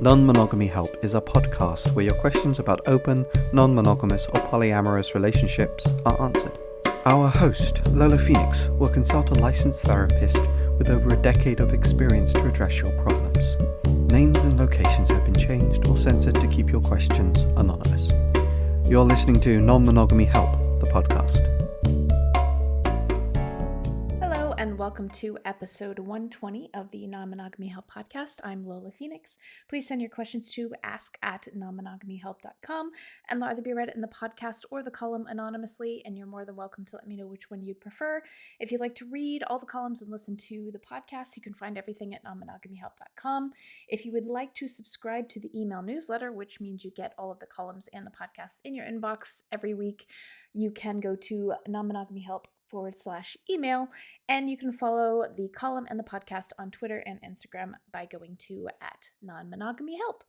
Non-Monogamy Help is a podcast where your questions about open, non-monogamous or polyamorous relationships are answered. Our host, Lola Phoenix, will consult a licensed therapist with over a decade of experience to address your problems. Names and locations have been changed or censored to keep your questions anonymous. You're listening to Non-Monogamy Help, the podcast. And welcome to episode 120 of the Non-Monogamy Help podcast. I'm Lola Phoenix. Please send your questions to ask@nonmonogamyhelp.com and they'll either be read in the podcast or the column anonymously, and you're more than welcome to let me know which one you'd prefer. If you'd like to read all the columns and listen to the podcast, you can find everything at nonmonogamyhelp.com. If you would like to subscribe to the email newsletter, which means you get all of the columns and the podcasts in your inbox every week, you can go to nonmonogamyhelp.com/email, and you can follow the column and the podcast on Twitter and Instagram by going to @nonmonogamyhelp.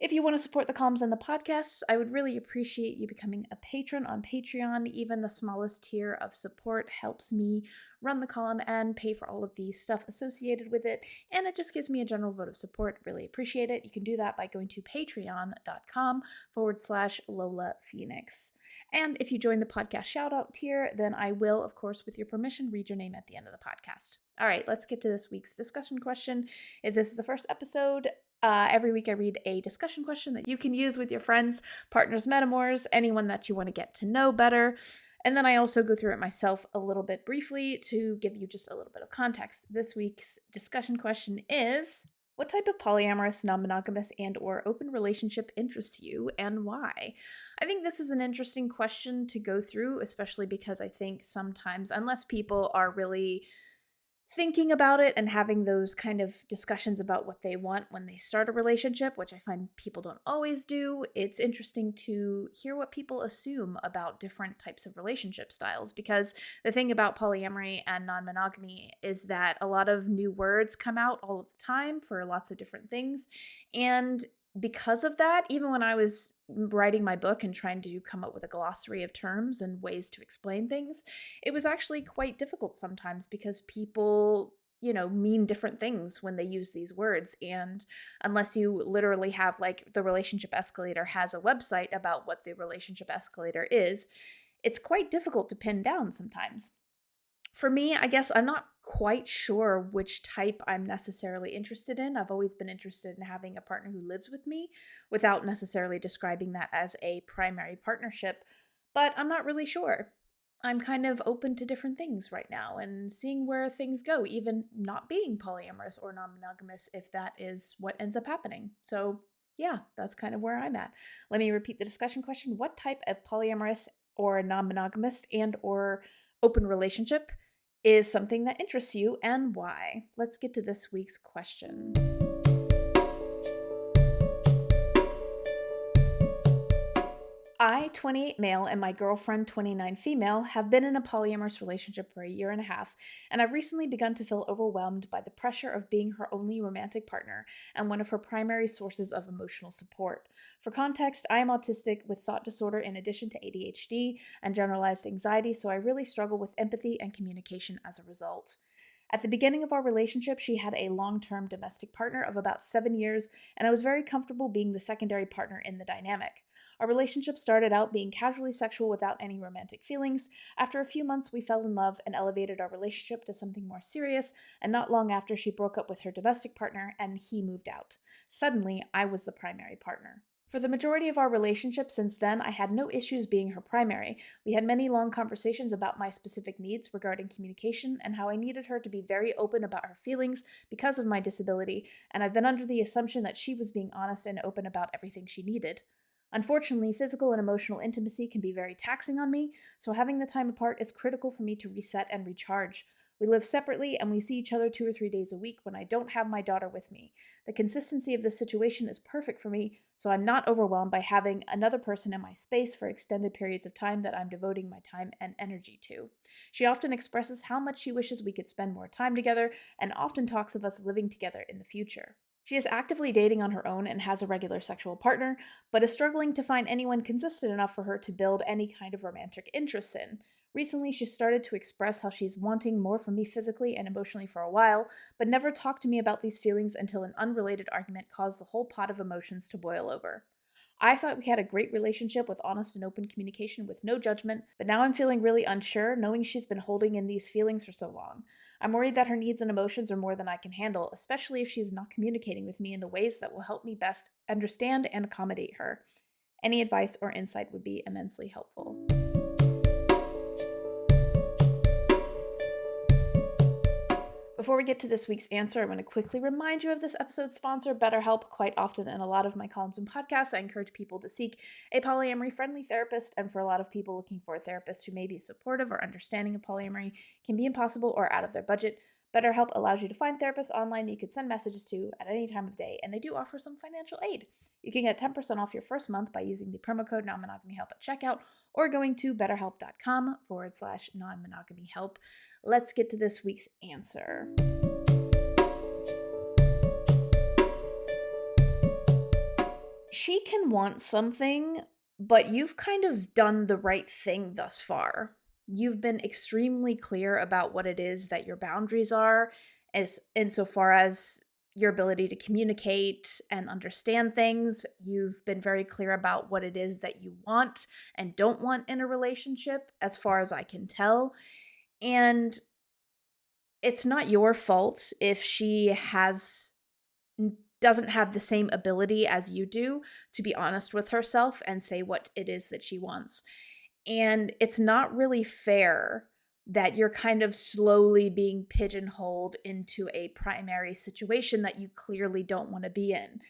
If you want to support the columns and the podcasts, I would really appreciate you becoming a patron on Patreon. Even the smallest tier of support helps me run the column and pay for all of the stuff associated with it, and it just gives me a general vote of support. Really appreciate it. You can do that by going to patreon.com/Lola Phoenix. And if you join the podcast shoutout tier, then I will, of course, with your permission, read your name at the end of the podcast. All right, let's get to this week's discussion question. If this is the first episode, every week I read a discussion question that you can use with your friends, partners, metamours, anyone that you want to get to know better. And then I also go through it myself a little bit briefly to give you just a little bit of context. This week's discussion question is: what type of polyamorous, non-monogamous, and or open relationship interests you, and why? I think this is an interesting question to go through, especially because I think sometimes, unless people are really thinking about it and having those kind of discussions about what they want when they start a relationship, which I find people don't always do, it's interesting to hear what people assume about different types of relationship styles. Because the thing about polyamory and non-monogamy is that a lot of new words come out all of the time for lots of different things. And because of that, even when I was writing my book and trying to come up with a glossary of terms and ways to explain things, it was actually quite difficult sometimes because people, mean different things when they use these words. And unless you literally have, like, the Relationship Escalator has a website about what the Relationship Escalator is, it's quite difficult to pin down sometimes. For me, I guess I'm not quite sure which type I'm necessarily interested in. I've always been interested in having a partner who lives with me without necessarily describing that as a primary partnership, but I'm not really sure. I'm kind of open to different things right now and seeing where things go, even not being polyamorous or non-monogamous, if that is what ends up happening. So yeah, that's kind of where I'm at. Let me repeat the discussion question. What type of polyamorous or non-monogamous and or open relationship is something that interests you, and why? Let's get to this week's question. I, 28 male, and my girlfriend, 29 female, have been in a polyamorous relationship for a year and a half, and I've recently begun to feel overwhelmed by the pressure of being her only romantic partner and one of her primary sources of emotional support. For context, I am autistic with thought disorder in addition to ADHD and generalized anxiety, so I really struggle with empathy and communication as a result. At the beginning of our relationship, she had a long-term domestic partner of about 7 years, and I was very comfortable being the secondary partner in the dynamic. Our relationship started out being casually sexual without any romantic feelings. After a few months, we fell in love and elevated our relationship to something more serious, and not long after, she broke up with her domestic partner and he moved out. Suddenly, I was the primary partner. For the majority of our relationship since then, I had no issues being her primary. We had many long conversations about my specific needs regarding communication and how I needed her to be very open about her feelings because of my disability, and I've been under the assumption that she was being honest and open about everything she needed. Unfortunately, physical and emotional intimacy can be very taxing on me, so having the time apart is critical for me to reset and recharge. We live separately and we see each other 2 or 3 days a week when I don't have my daughter with me. The consistency of this situation is perfect for me, so I'm not overwhelmed by having another person in my space for extended periods of time that I'm devoting my time and energy to. She often expresses how much she wishes we could spend more time together and often talks of us living together in the future. She is actively dating on her own and has a regular sexual partner, but is struggling to find anyone consistent enough for her to build any kind of romantic interest in. Recently, she started to express how she's wanting more from me physically and emotionally for a while, but never talked to me about these feelings until an unrelated argument caused the whole pot of emotions to boil over. I thought we had a great relationship with honest and open communication with no judgment, but now I'm feeling really unsure knowing she's been holding in these feelings for so long. I'm worried that her needs and emotions are more than I can handle, especially if she's not communicating with me in the ways that will help me best understand and accommodate her. Any advice or insight would be immensely helpful. Before we get to this week's answer, I want to quickly remind you of this episode's sponsor, BetterHelp. Quite often in a lot of my columns and podcasts, I encourage people to seek a polyamory-friendly therapist, and for a lot of people looking for a therapist who may be supportive or understanding of polyamory can be impossible or out of their budget. BetterHelp allows you to find therapists online you could send messages to at any time of day, and they do offer some financial aid. You can get 10% off your first month by using the promo code Non-Monogamy Help at checkout or going to betterhelp.com/non-monogamy help. Let's get to this week's answer. She can want something, but you've kind of done the right thing thus far. You've been extremely clear about what it is that your boundaries are, as insofar as your ability to communicate and understand things. You've been very clear about what it is that you want and don't want in a relationship, as far as I can tell. And it's not your fault if she doesn't have the same ability as you do to be honest with herself and say what it is that she wants. And it's not really fair that you're kind of slowly being pigeonholed into a primary situation that you clearly don't want to be in.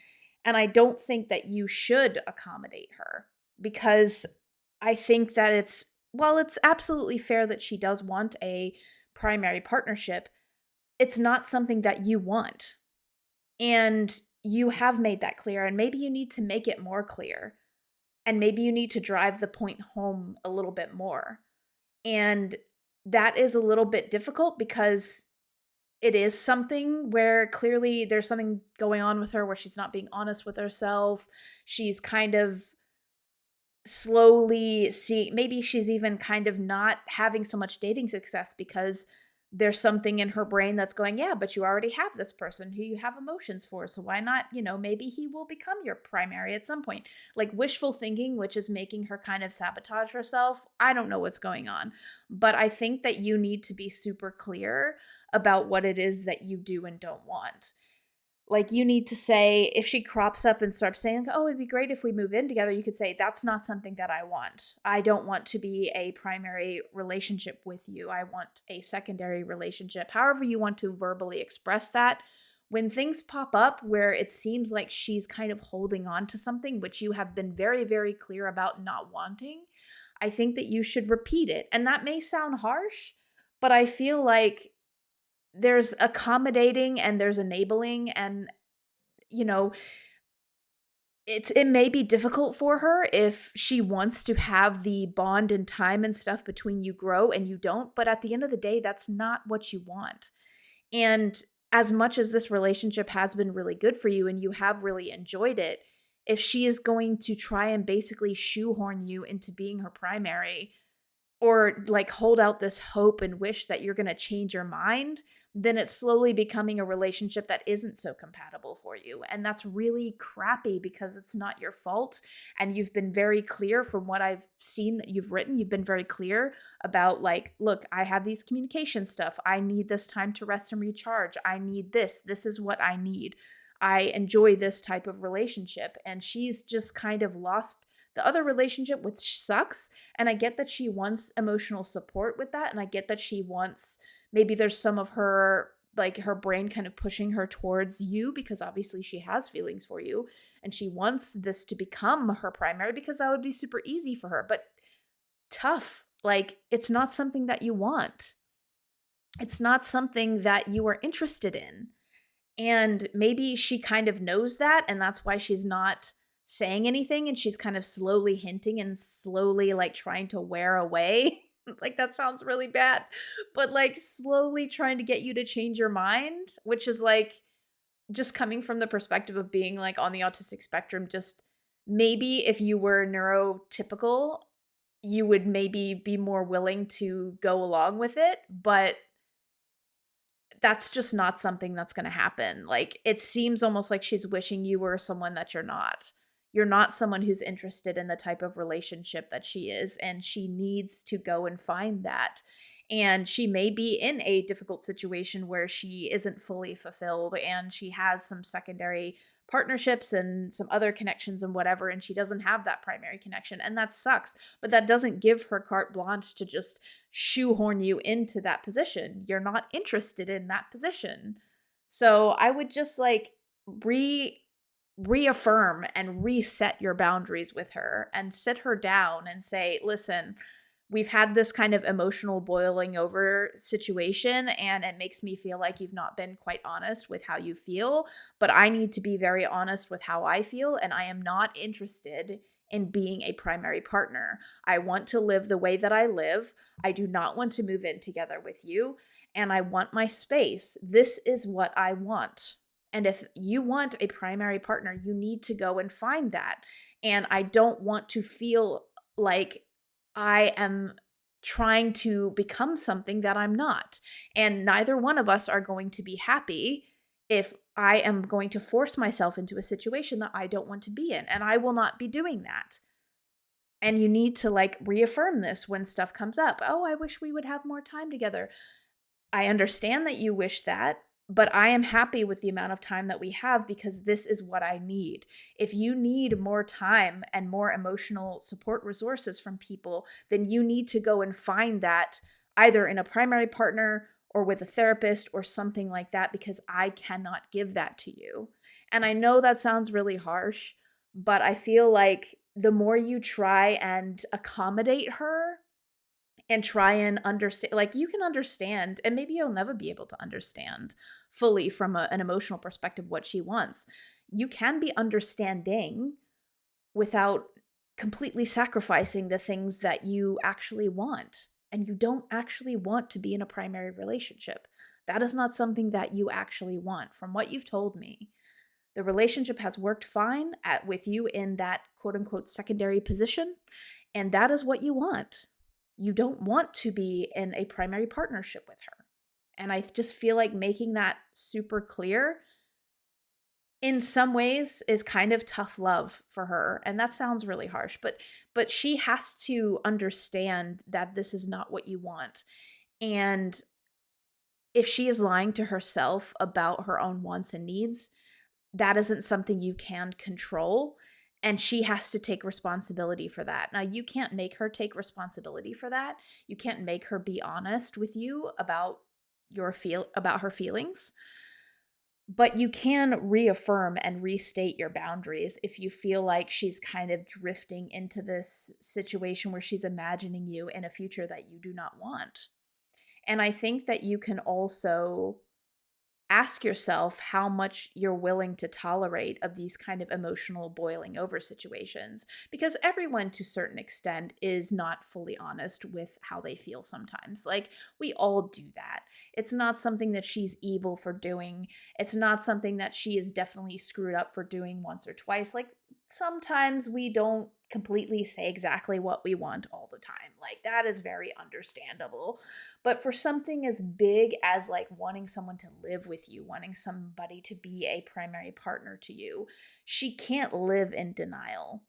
And I don't think that you should accommodate her, because I think that while it's absolutely fair that she does want a primary partnership, it's not something that you want. And you have made that clear, and maybe you need to make it more clear. And maybe you need to drive the point home a little bit more. And that is a little bit difficult because it is something where clearly there's something going on with her where she's not being honest with herself. She's kind of slowly maybe she's even kind of not having so much dating success because there's something in her brain that's going, yeah, but you already have this person who you have emotions for, so why not, maybe he will become your primary at some point. Like wishful thinking, which is making her kind of sabotage herself. I don't know what's going on, but I think that you need to be super clear about what it is that you do and don't want. Like, you need to say, if she crops up and starts saying, oh, it'd be great if we move in together, you could say, that's not something that I want. I don't want to be a primary relationship with you. I want a secondary relationship. However you want to verbally express that. When things pop up where it seems like she's kind of holding on to something, which you have been very, very clear about not wanting, I think that you should repeat it. And that may sound harsh, but I feel like there's accommodating and there's enabling, and you know it may be difficult for her if she wants to have the bond and time and stuff between you grow and you don't, but at the end of the day that's not what you want. And as much as this relationship has been really good for you and you have really enjoyed it, if she is going to try and basically shoehorn you into being her primary, or like hold out this hope and wish that you're going to change your mind, then it's slowly becoming a relationship that isn't so compatible for you. And that's really crappy because it's not your fault. And you've been very clear, from what I've seen that you've written, you've been very clear about like, look, I have these communication stuff. I need this time to rest and recharge. I need this. This is what I need. I enjoy this type of relationship. And she's just kind of lost the other relationship, which sucks. And I get that she wants emotional support with that. And I get that she wants, maybe there's some of her, like her brain kind of pushing her towards you because obviously she has feelings for you. And she wants this to become her primary because that would be super easy for her. But tough. Like, it's not something that you want. It's not something that you are interested in. And maybe she kind of knows that. And that's why she's not saying anything, and she's kind of slowly hinting and slowly like trying to wear away. Like, that sounds really bad, but like slowly trying to get you to change your mind, which is like just coming from the perspective of being like on the autistic spectrum. Just maybe if you were neurotypical, you would maybe be more willing to go along with it, but that's just not something that's gonna happen. Like, it seems almost like she's wishing you were someone that you're not. You're not someone who's interested in the type of relationship that she is, and she needs to go and find that. And she may be in a difficult situation where she isn't fully fulfilled and she has some secondary partnerships and some other connections and whatever, and she doesn't have that primary connection. And that sucks. But that doesn't give her carte blanche to just shoehorn you into that position. You're not interested in that position. So I would just like reaffirm and reset your boundaries with her and sit her down and say, "Listen, we've had this kind of emotional boiling over situation and it makes me feel like you've not been quite honest with how you feel, but I need to be very honest with how I feel and I am not interested in being a primary partner. I want to live the way that I live. I do not want to move in together with you and I want my space. This is what I want. And if you want a primary partner, you need to go and find that. And I don't want to feel like I am trying to become something that I'm not. And neither one of us are going to be happy if I am going to force myself into a situation that I don't want to be in. And I will not be doing that. And you need to like reaffirm this when stuff comes up. Oh, I wish we would have more time together. I understand that you wish that, but I am happy with the amount of time that we have because this is what I need. If you need more time and more emotional support resources from people, then you need to go and find that either in a primary partner or with a therapist or something like that because I cannot give that to you. And I know that sounds really harsh, but I feel like the more you try and accommodate her, and try and understand, like, you can understand, and maybe you'll never be able to understand fully from an emotional perspective what she wants. You can be understanding without completely sacrificing the things that you actually want. And you don't actually want to be in a primary relationship. That is not something that you actually want. From what you've told me, the relationship has worked fine with you in that quote unquote secondary position. And that is what you want. You don't want to be in a primary partnership with her. And I just feel like making that super clear in some ways is kind of tough love for her. And that sounds really harsh, but she has to understand that this is not what you want. And if she is lying to herself about her own wants and needs, that isn't something you can control. And she has to take responsibility for that. Now, you can't make her take responsibility for that. You can't make her be honest with you about about her feelings. But you can reaffirm and restate your boundaries if you feel like she's kind of drifting into this situation where she's imagining you in a future that you do not want. And I think that you can also ask yourself how much you're willing to tolerate of these kind of emotional boiling over situations, because everyone to a certain extent is not fully honest with how they feel sometimes. Like, we all do that. It's not something that she's evil for doing. It's not something that she is definitely screwed up for doing once or twice. Like, sometimes we don't completely say exactly what we want all the time. Like, that is very understandable. But for something as big as like wanting someone to live with you, wanting somebody to be a primary partner to you, she can't live in denial.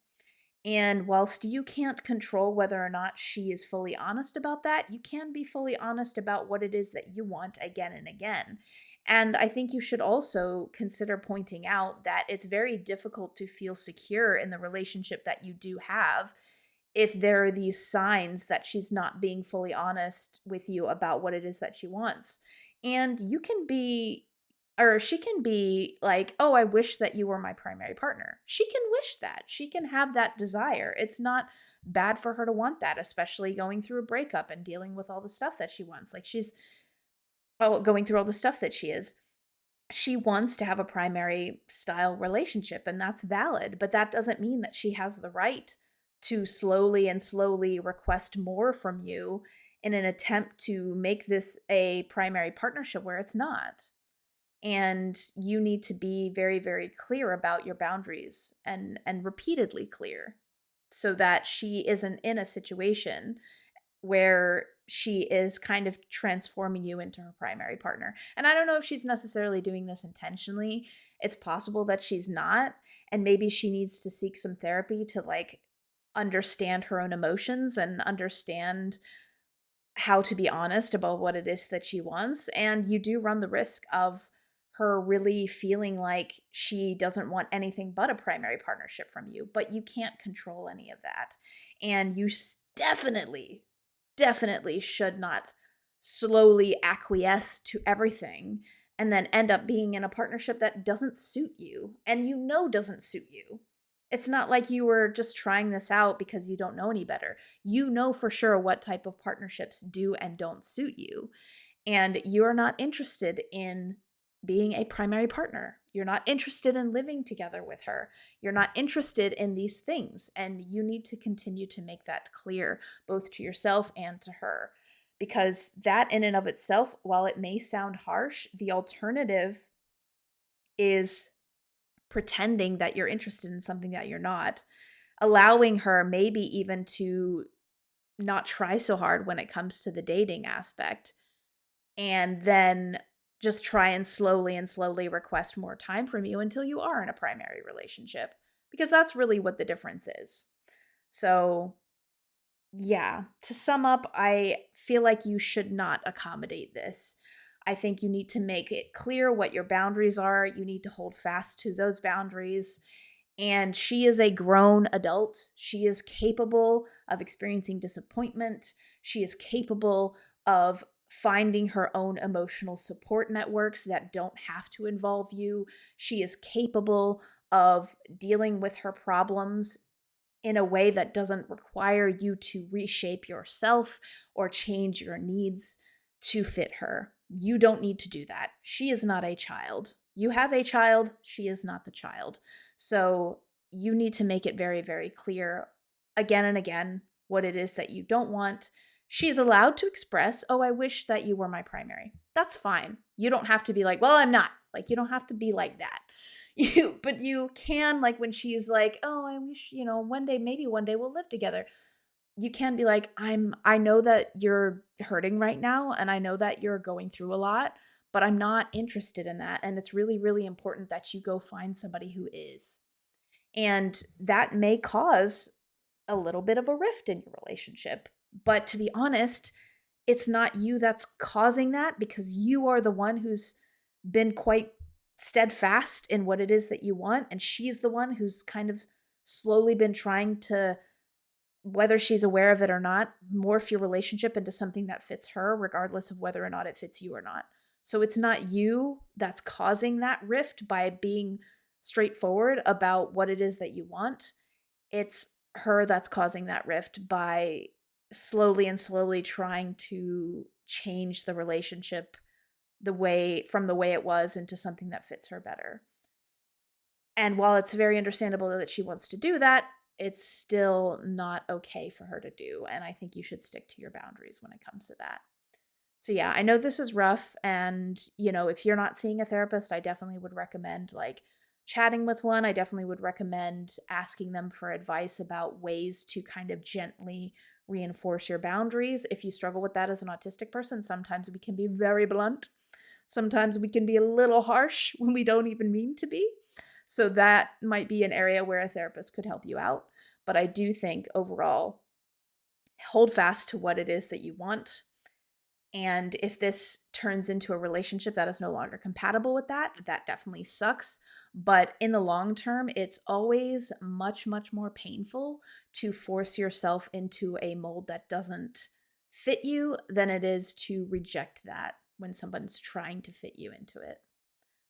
And whilst you can't control whether or not she is fully honest about that, you can be fully honest about what it is that you want again and again. And I think you should also consider pointing out that it's very difficult to feel secure in the relationship that you do have if there are these signs that she's not being fully honest with you about what it is that she wants. And you can be, or she can be like, oh, I wish that you were my primary partner. She can wish that. She can have that desire. It's not bad for her to want that, especially going through a breakup and dealing with all the stuff that she wants. Like, she's going through all the stuff that she is. She wants to have a primary style relationship, and that's valid, but that doesn't mean that she has the right to slowly and slowly request more from you in an attempt to make this a primary partnership where it's not. And you need to be very, very clear about your boundaries and repeatedly clear. so that she isn't in a situation where she is kind of transforming you into her primary partner. And I don't know if she's necessarily doing this intentionally. It's possible that she's not. And maybe she needs to seek some therapy to like understand her own emotions and understand how to be honest about what it is that she wants. And you do run the risk of her really feeling like she doesn't want anything but a primary partnership from you, but you can't control any of that. And you definitely should not slowly acquiesce to everything and then end up being in a partnership that doesn't suit you and doesn't suit you. It's not like you were just trying this out because you don't know any better. You know for sure what type of partnerships do and don't suit you. And you're not interested in being a primary partner. You're not interested in living together with her. You're not interested in these things. And you need to continue to make that clear, both to yourself and to her. Because that, in and of itself, while it may sound harsh, the alternative is pretending that you're interested in something that you're not, allowing her maybe even to not try so hard when it comes to the dating aspect, and then just try and slowly request more time from you until you are in a primary relationship, because that's really what the difference is. So, yeah, to sum up, I feel like you should not accommodate this. I think you need to make it clear what your boundaries are. You need to hold fast to those boundaries. And she is a grown adult. She is capable of experiencing disappointment. She is capable of finding her own emotional support networks that don't have to involve you. She is capable of dealing with her problems in a way that doesn't require you to reshape yourself or change your needs to fit her. You don't need to do that. She is not a child. You have a child, she is not the child. So you need to make it very clear again and again what it is that you don't want. She is allowed to express, "Oh, I wish that you were my primary." That's fine. You don't have to be like, "Well, I'm not." Like, you don't have to be like that. But you can, like, when she's like, "Oh, I wish, maybe one day we'll live together." You can be like, I know that you're hurting right now and I know that you're going through a lot, but I'm not interested in that, and it's really important that you go find somebody who is. And that may cause a little bit of a rift in your relationship. But to be honest, it's not you that's causing that, because you are the one who's been quite steadfast in what it is that you want. And she's the one who's kind of slowly been trying to, whether she's aware of it or not, morph your relationship into something that fits her, regardless of whether or not it fits you or not. So it's not you that's causing that rift by being straightforward about what it is that you want. It's her that's causing that rift by slowly trying to change the relationship from the way it was into something that fits her better. And while it's very understandable that she wants to do that, it's still not okay for her to do. And I think you should stick to your boundaries when it comes to that. So yeah, I know this is rough. And, if you're not seeing a therapist, I definitely would recommend like chatting with one. I definitely would recommend asking them for advice about ways to kind of gently reinforce your boundaries. If you struggle with that as an autistic person, sometimes we can be very blunt. Sometimes we can be a little harsh when we don't even mean to be. So that might be an area where a therapist could help you out. But I do think overall, hold fast to what it is that you want. And if this turns into a relationship that is no longer compatible with that, that definitely sucks. But in the long term, it's always much more painful to force yourself into a mold that doesn't fit you than it is to reject that when someone's trying to fit you into it.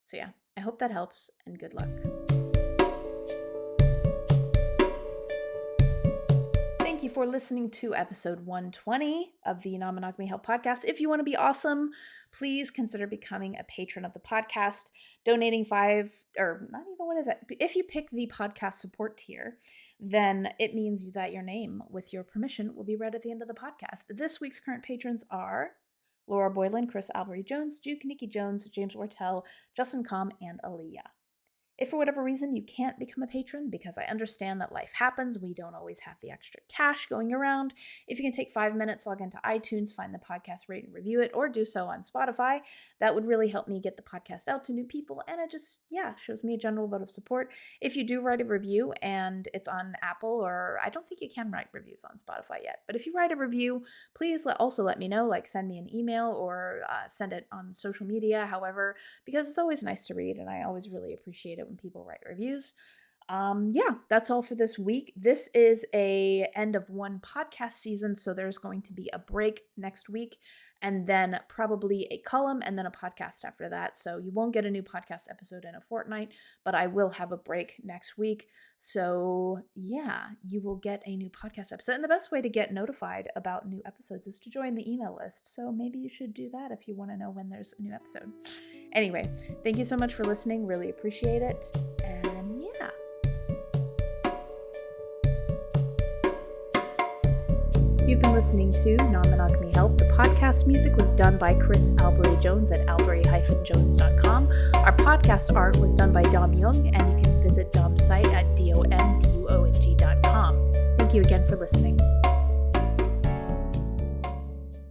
So yeah, I hope that helps, and good luck. Thank you for listening to episode 120 of the Non-Monogamy Help podcast. If you want to be awesome, please consider becoming a patron of the podcast, donating if you pick the podcast support tier, then it means that your name, with your permission, will be read at the end of the podcast. This week's current patrons are Laura Boylan, Chris Albury Jones, Juke Nikki Jones, James Wortell, Justin Com, and Aaliyah. If for whatever reason you can't become a patron, because I understand that life happens, we don't always have the extra cash going around, if you can take 5 minutes, log into iTunes, find the podcast, rate and review it, or do so on Spotify, that would really help me get the podcast out to new people, and it just, shows me a general vote of support. If you do write a review and it's on Apple, or I don't think you can write reviews on Spotify yet, but if you write a review, please also let me know, like send me an email or send it on social media, however, because it's always nice to read and I always really appreciate it when people write reviews. That's all for this week. This is a end of one podcast season, so there's going to be a break next week and then probably a column and then a podcast after that. So you won't get a new podcast episode in a fortnight, but I will have a break next week. So you will get a new podcast episode. And the best way to get notified about new episodes is to join the email list. So maybe you should do that if you want to know when there's a new episode. Anyway, thank you so much for listening. Really appreciate it. And you've been listening to Non-Monogamy Help. The podcast music was done by Chris Albury-Jones at albury-jones.com. Our podcast art was done by Dom Young, and you can visit Dom's site at domduong.com. Thank you again for listening.